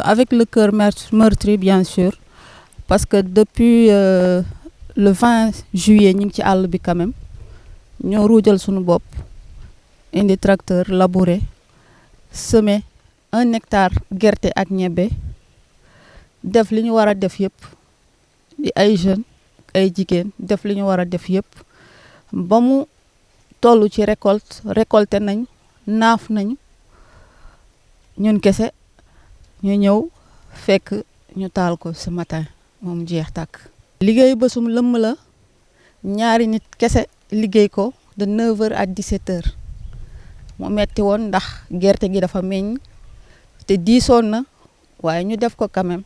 Avec le cœur meurtri, bien sûr, parce que depuis le 20 juillet ñu ngi ci àll bi quand même ñoo ruujal suñu bopp indi tracteur labourer semer 1 hectare gerte ak ñebbe def li ñu war a def yëpp di ay jeunes ay jigéen def li ñu war a def yëpp ba mu toll ci récolté nañ naaf nañ ñun kese ñu ñëw fekk ñu taal ko ce matin moom jeex tàkk. liggéey bésum lëmm la ñaari nit kese liggéey ko de 9h à 17h mu metti woon ndax gerte gi dafa meññ te diisoon na waaye ñu def ko quand même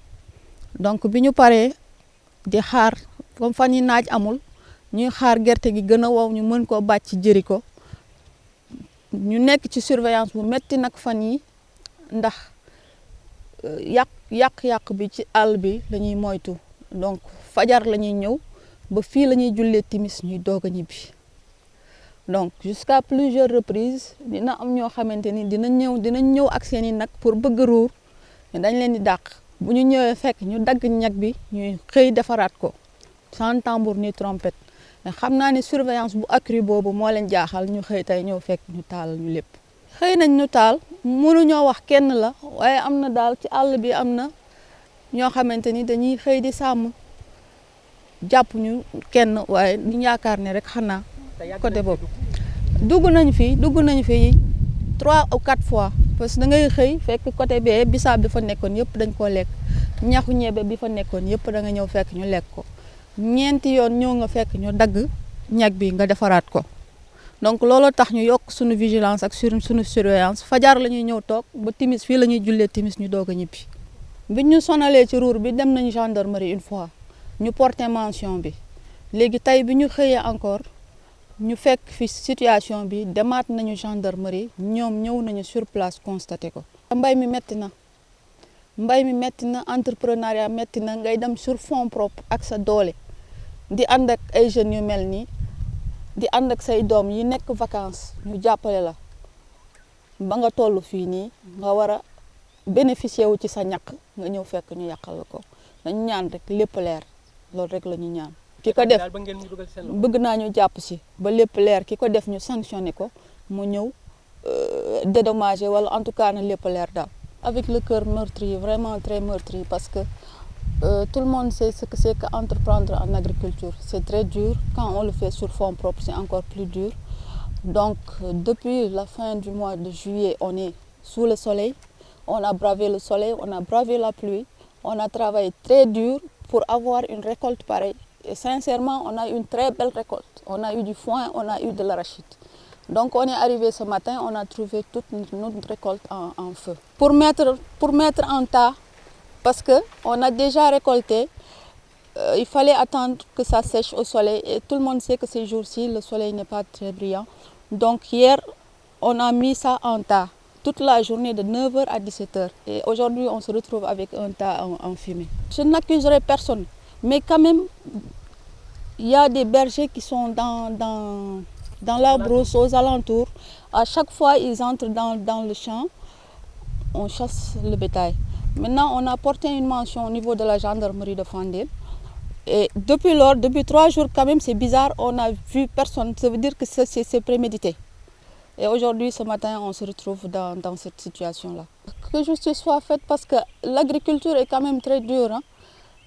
donc bi ñu paree di xaar comme fan yi naaj amul ñuy xaar gerte gi gën a wow ñu mën koo bàcc jëri ko ñu nekk ci surveillance bu metti nag fan yi ndax yàq bi ci àll bi la ñuy moytu donc fajar la ñuy ñëw ba fii la ñuy jullee timis ñuy doog a ñibbi donc jusqu'à plusieurs reprises dina am ñoo xamante ni dinañ ñëw ak seen i nag pour bëgg ruur dañ leen di dàq bu ñu ñëwee fekk ñu dagg ñag bi ñuy xëy defaraat ko sans tambour ni trompette mais xam naa ne surveillance bu accrue boobu moo leen jaaxal ñu xëy tey ñëw fekk ñu taal ñu lépp. xëy nañ ñu taal mënuñoo wax kenn la waaye am na daal ci àll bi am na ñoo xamante ni dañuy xëy di sàmm jàpp ñu kenn waaye ñu yaakaar ne rek xanaa côté boobu dugg nañ fi 3 ou 4 fois parce que da ngay xëy fekk côté bee bisaab bi fa nekkoon yëpp dañ koo lekk ñaxu ñebe bi fa nekkoon yëpp da nga ñëw fekk ñu lekk ko ñeenti yoon ñëw nga fekk ñu dagg ñag bi nga defaraat ko donc looloo tax ñu yokk suñu vigilance ak suñu surveillance fajar la ñuy ñëw toog ba timis fii la ñuy jullee timis ñu doog a ñibbi bi ñu sonalee ci ruur bi dem nañu gendarmerie une fois ñu porté mention bi léegi tey bi ñu xëyee encore ñu fekk fi situation bi demaat nañu gendarmerie ñoom ñëw nañu sur place constaté ko. mbay mi metti na entrepreneuriat metti na ngay dem sur fonds propre ak sa doole di ànd ak ay jeunes yu mel nii di ànd ak say doom yi nekk vacances ñu jàppale la ba nga toll fii nii nga war a bénéficier wu ci sa ñaq nga ñëw fekk ñu yàqal la ko dañu ñaan rek lépp leer loolu rek la ñu ñaan. ki ko def bëgg naa ñu jàpp si ba lépp leer ki ko def ñu sanctionné ko mu ñëw dédommagé wala en tout cas na lépp leer daal. avec le cœur meurtri vraiment très meurtri parce que tout le monde sait ce que c'est qu'entreprendre en agriculture c'est très dur quand on le fait sur fonds propres c'est encore plus dur donc depuis la fin du mois de juillet on est sous le soleil on a bravé le soleil on a bravé la pluie on a travaillé très dur pour avoir une récolte pareille. Et sincèrement, on a eu une très belle récolte. On a eu du foin, on a eu de l'arachide. Donc on est arrivé ce matin, on a trouvé toute notre récolte en feu. Pour mettre en tas, parce qu'on a déjà récolté, il fallait attendre que ça sèche au soleil. Et tout le monde sait que ces jours-ci, le soleil n'est pas très brillant. Donc hier, on a mis ça en tas, toute la journée de 9h à 17h. Et aujourd'hui, on se retrouve avec un tas en fumée. Je n'accuserai personne. Mais quand même, il y a des bergers qui sont dans la brousse, aux alentours. À chaque fois, ils entrent dans le champ, on chasse le bétail. Maintenant, on a porté une mention au niveau de la gendarmerie de Fandène. Et depuis 3 jours, quand même, c'est bizarre, on n'a vu personne. Ça veut dire que c'est prémédité. Et aujourd'hui, ce matin, on se retrouve dans cette situation-là. Que justice soit faite parce que l'agriculture est quand même très dure, hein,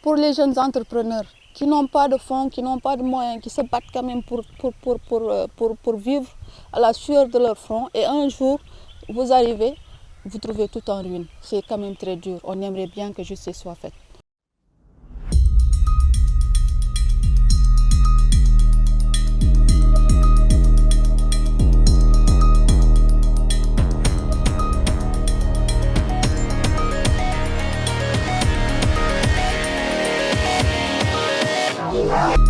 pour les jeunes entrepreneurs qui n'ont pas de fonds, qui n'ont pas de moyens, qui se battent quand même pour vivre à la sueur de leur front. Et un jour, vous arrivez, vous trouvez tout en ruine. C'est quand même très dur. On aimerait bien que justice soit faite. Wow.